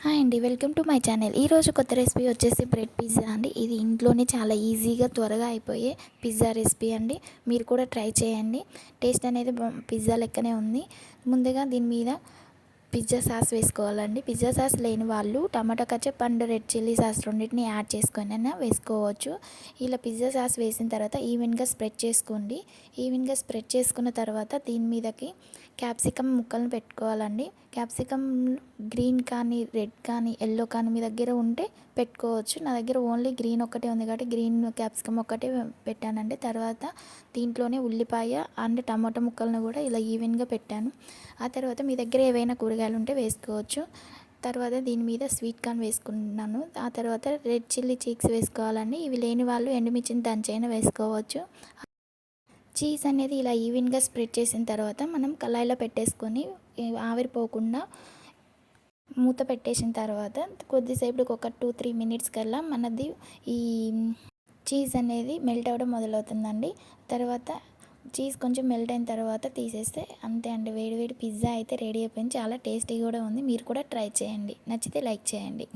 Hi అండి, welcome to my channel. ఈరోజు కొత్త రెసిపీ వచ్చేసి బ్రెడ్ పిజ్జా అండి. ఇది ఇంట్లోనే చాలా ఈజీగా త్వరగా అయిపోయే పిజ్జా రెసిపీ అండి. మీరు కూడా ట్రై చేయండి. టేస్ట్ అనేది పిజ్జా లెక్కనే ఉంది. ముందుగా దీని మీద పిజ్జా సాస్ వేసుకోవాలండి. పిజ్జా సాస్ లేని వాళ్ళు టమాటా ketchup and red chilli sauce రెండింటిని యాడ్ చేసుకొని వేసుకోవచ్చు. ఇలా పిజ్జా సాస్ వేసిన తర్వాత ఈవెన్గా స్ప్రెడ్ చేసుకోండి. ఈవెన్గా స్ప్రెడ్ చేసుకున్న తర్వాత దీని మీదకి క్యాప్సికమ్ ముక్కలను పెట్టుకోవాలండి. క్యాప్సికమ్ గ్రీన్ కానీ రెడ్ కానీ ఎల్లో కానీ మీ దగ్గర ఉంటే పెట్టుకోవచ్చు. నా దగ్గర ఓన్లీ గ్రీన్ ఒక్కటే ఉంది కాబట్టి గ్రీన్ క్యాప్సికమ్ ఒక్కటే పెట్టానండి. తర్వాత దీంట్లోనే ఉల్లిపాయ అండ్ టమాటా ముక్కలను కూడా ఇలా ఈవెన్గా పెట్టాను. ఆ తర్వాత మీ దగ్గర ఏవైనా కూరగాయలు ఉంటే వేసుకోవచ్చు. తర్వాత దీని మీద స్వీట్ కార్న్ వేసుకున్నాను. ఆ తర్వాత రెడ్ చిల్లీ చీక్స్ వేసుకోవాలండి. ఇవి లేని వాళ్ళు ఎండుమిర్చిని దంచైనా వేసుకోవచ్చు. చీజ్ అనేది ఇలా ఈవెన్గా స్ప్రెడ్ చేసిన తర్వాత మనం కళాయిలో పెట్టేసుకొని ఆవిరిపోకుండా మూత పెట్టేసిన తర్వాత కొద్దిసేపటికి ఒక 2-3 మినిట్స్ కల్లా మనది ఈ చీజ్ అనేది మెల్ట్ అవ్వడం మొదలవుతుందండి. తర్వాత చీజ్ కొంచెం మెల్ట్ అయిన తర్వాత తీసేస్తే అంతే అండి, వేడి వేడి పిజ్జా అయితే రెడీ అయిపోయింది. చాలా టేస్టీ కూడా ఉంది. మీరు కూడా ట్రై చేయండి. నచ్చితే లైక్ చేయండి.